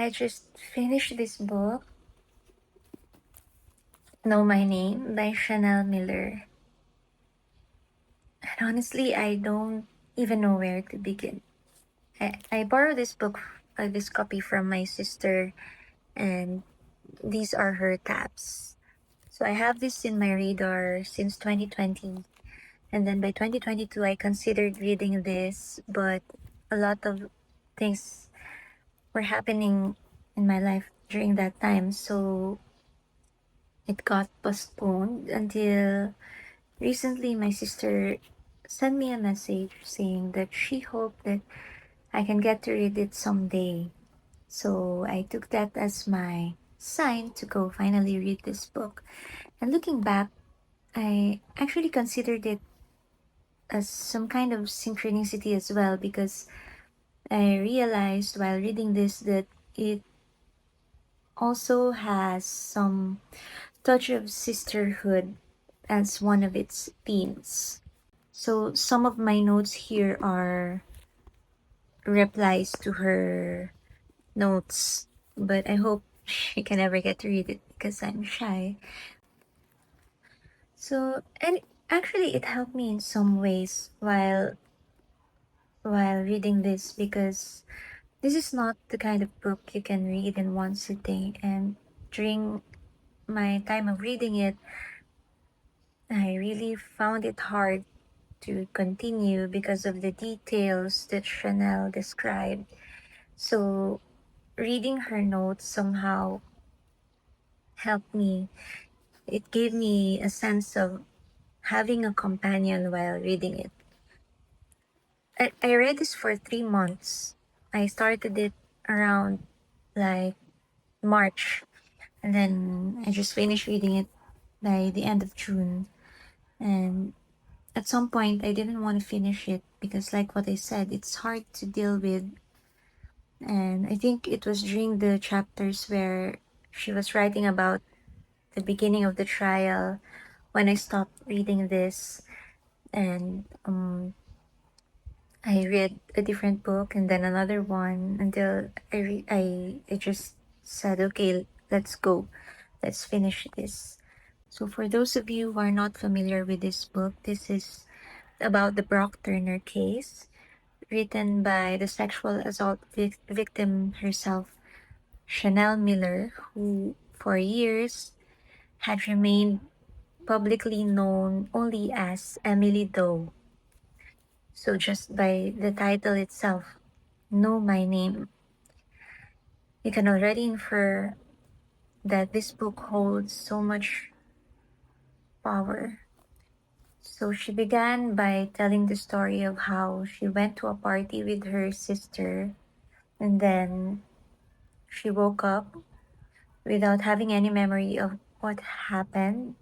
I just finished this book, Know My Name by Chanel Miller. And honestly, I don't even know where to begin. I borrowed this book, this copy from my sister, and these are her tabs. So I have this in my radar since 2020. And then by 2022, I considered reading this, but a lot of things were happening in my life during that time. So it got postponed until recently. My sister sent me a message saying that she hoped that I can get to read it someday. So I took that as my sign to go finally read this book. And looking back, I actually considered it as some kind of synchronicity as well, because I realized while reading this that it also has some touch of sisterhood as one of its themes. So some of my notes here are replies to her notes, but I hope she can never get to read it because I'm shy. So, and actually it helped me in some ways while reading this, because this is not the kind of book you can read in one sitting. And during my time of reading it, I really found it hard to continue because of the details that Chanel described. So reading her notes somehow helped me. It gave me a sense of having a companion while reading it. I read this for 3 months. I started it around like March, and then I just finished reading it by the end of June. And at some point, I didn't want to finish it because, like what I said, it's hard to deal with. And I think it was during the chapters where she was writing about the beginning of the trial when I stopped reading this. And I read a different book and then another one until I just said, okay, let's go. Let's finish this. So for those of you who are not familiar with this book, this is about the Brock Turner case, written by the sexual assault victim herself, Chanel Miller, who for years had remained publicly known only as Emily Doe. So just by the title itself, Know My Name, you can already infer that this book holds so much power. So she began by telling the story of how she went to a party with her sister, and then she woke up without having any memory of what happened.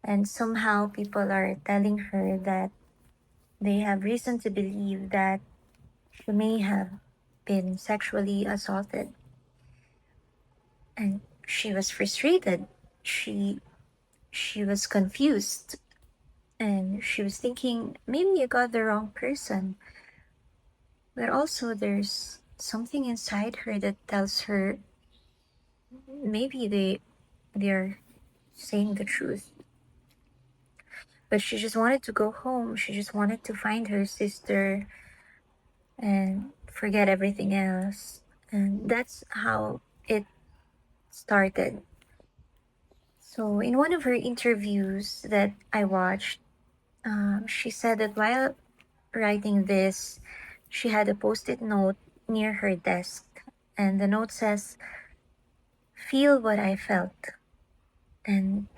And somehow people are telling her that they have reason to believe that she may have been sexually assaulted. And she was frustrated. She was confused, and she was thinking maybe you got the wrong person. But also there's something inside her that tells her maybe they're saying the truth. But she just wanted to go home. She just wanted to find her sister and forget everything else. And that's how it started. So in one of her interviews that I watched, she said that while writing this, she had a post-it note near her desk, and the note says, "Feel what I felt." And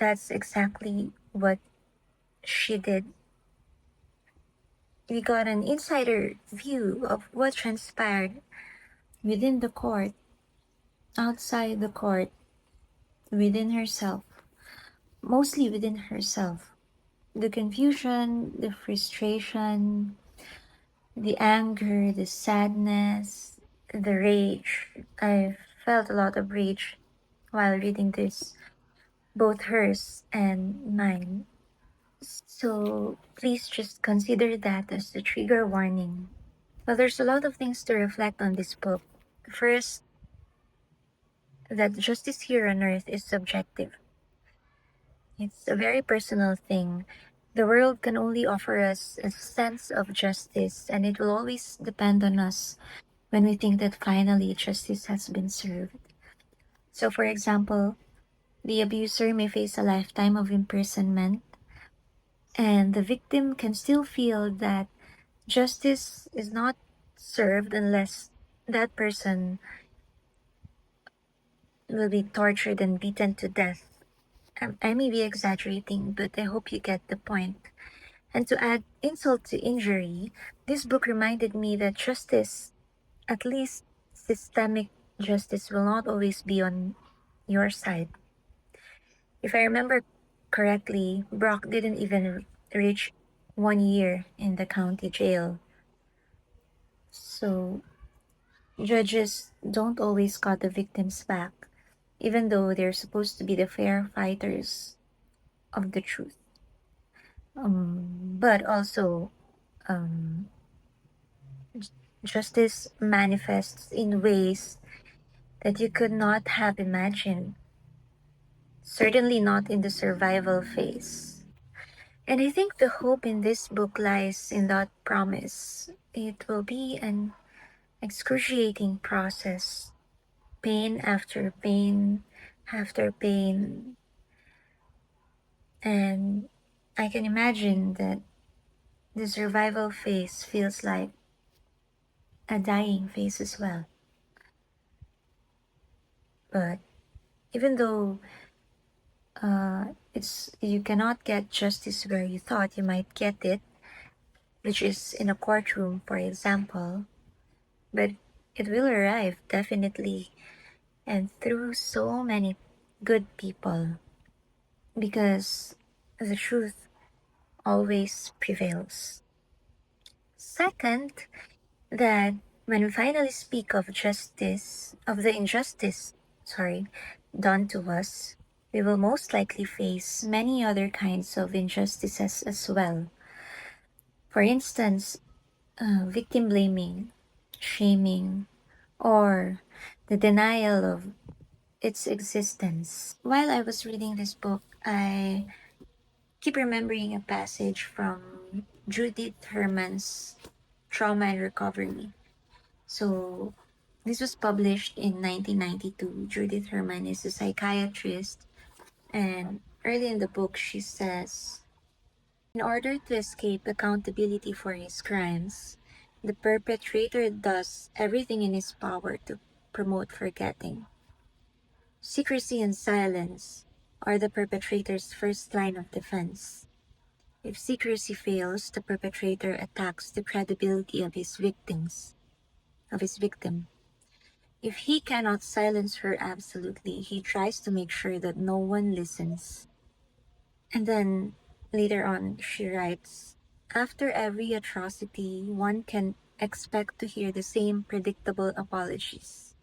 that's exactly what she did. We got an insider view of what transpired within the court, outside the court, within herself, mostly within herself. The confusion, the frustration, the anger, the sadness, the rage. I felt a lot of rage while reading this, both hers and mine. So please just consider that as the trigger warning. Well, there's a lot of things to reflect on this book. First, that justice here on earth is subjective. It's a very personal thing. The world can only offer us a sense of justice, and it will always depend on us when we think that finally justice has been served. So, for example, the abuser may face a lifetime of imprisonment, and the victim can still feel that justice is not served unless that person will be tortured and beaten to death. I may be exaggerating, but I hope you get the point. And to add insult to injury, this book reminded me that justice, at least systemic justice, will not always be on your side. If I remember correctly, Brock didn't even reach 1 year in the county jail. So judges don't always got the victims back, even though they're supposed to be the fair fighters of the truth. But also, um, justice manifests in ways that you could not have imagined, certainly not in the survival phase. And I think the hope in this book lies in that promise. It will be an excruciating process, pain after pain after pain. And I can imagine that the survival phase feels like a dying phase as well. But even though it's you cannot get justice where you thought you might get it, which is in a courtroom, for example, but it will arrive definitely and through so many good people because the truth always prevails. Second, that when we finally speak of justice, of the injustice, sorry, done to us, we will most likely face many other kinds of injustices as well. For instance, victim blaming, shaming, or the denial of its existence. While I was reading this book, I keep remembering a passage from Judith Herman's Trauma and Recovery. So, this was published in 1992. Judith Herman is a psychiatrist, and early in the book, she says, in order to escape accountability for his crimes, the perpetrator does everything in his power to promote forgetting. Secrecy and silence are the perpetrator's first line of defense. If secrecy fails, the perpetrator attacks the credibility of his victim. If he cannot silence her absolutely, he tries to make sure that no one listens. And then later on, she writes, after every atrocity, one can expect to hear the same predictable apologies.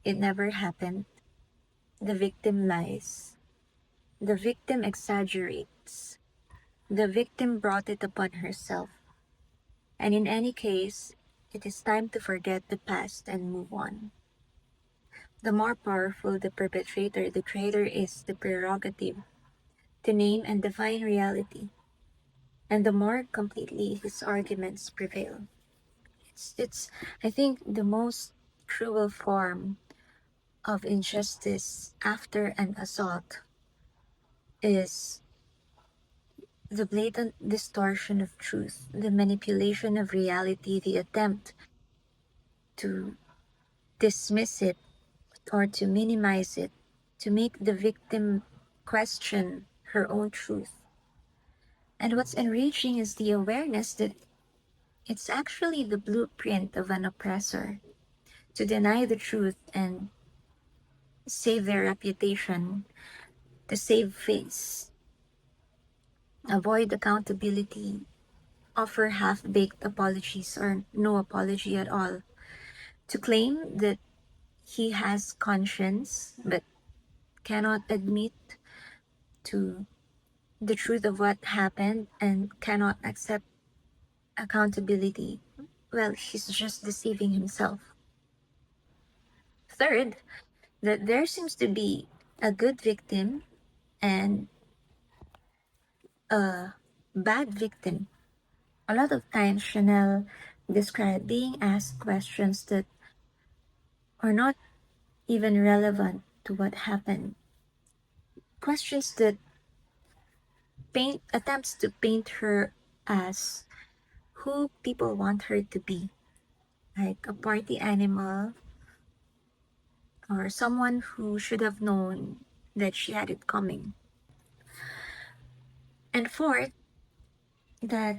It never happened. The victim lies. The victim exaggerates. The victim brought it upon herself. And in any case, it is time to forget the past and move on. The more powerful the perpetrator, the greater is the prerogative to name and define reality, and the more completely his arguments prevail. It's I think, the most cruel form of injustice after an assault is the blatant distortion of truth, the manipulation of reality, the attempt to dismiss it or to minimize it, to make the victim question her own truth. And what's enraging is the awareness that it's actually the blueprint of an oppressor to deny the truth and save their reputation, to save face, avoid accountability, offer half baked apologies or no apology at all, to claim that he has conscience but cannot admit to the truth of what happened and cannot accept accountability. Well, he's just deceiving himself. Third, that there seems to be a good victim and a bad victim. A lot of times, Chanel described being asked questions that are not even relevant to what happened. Questions that paint attempts to paint her as who people want her to be, like a party animal or someone who should have known that she had it coming. And fourth, that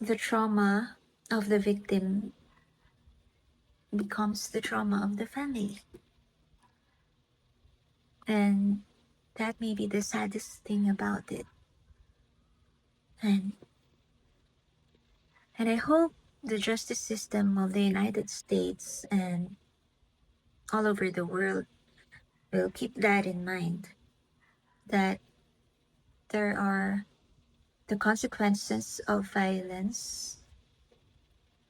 the trauma of the victim becomes the trauma of the family. And that may be the saddest thing about it. And and I hope the justice system of the United States and all over the world will keep that in mind, that there are the consequences of violence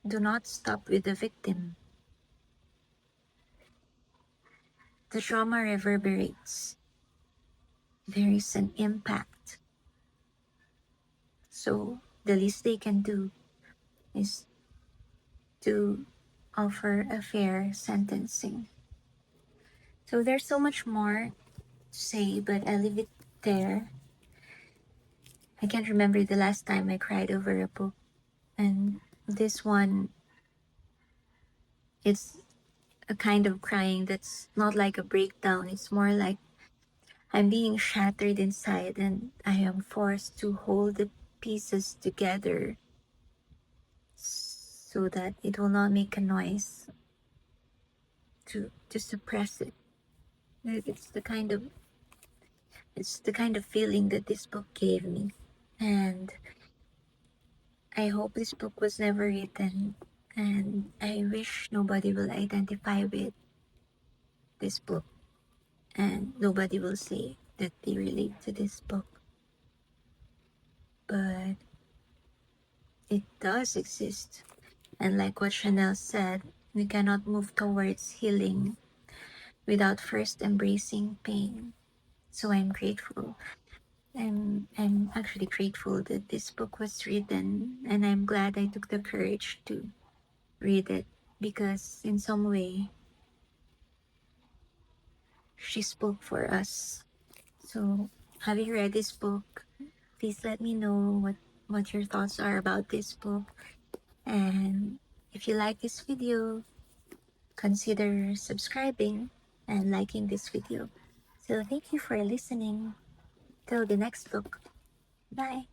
do not stop with the victim. The trauma reverberates. There is an impact. So the least they can do is to offer a fair sentencing. So there's so much more to say, but I'll leave it there. I can't remember the last time I cried over a book. And this one is a kind of crying that's not like a breakdown. It's more like I'm being shattered inside and I am forced to hold the pieces together so that it will not make a noise, to suppress it. It's the kind of it's the kind of feeling that this book gave me. And I hope this book was never written, and I wish nobody will identify with this book and nobody will say that they relate to this book. But it does exist. And like what Chanel said, we cannot move towards healing without first embracing pain. So I'm grateful. I'm actually grateful that this book was written, and I'm glad I took the courage to read it, because in some way she spoke for us. So having read this book, please let me know what your thoughts are about this book. And if you like this video, consider subscribing and liking this video. So thank you for listening. Till the next book. Bye.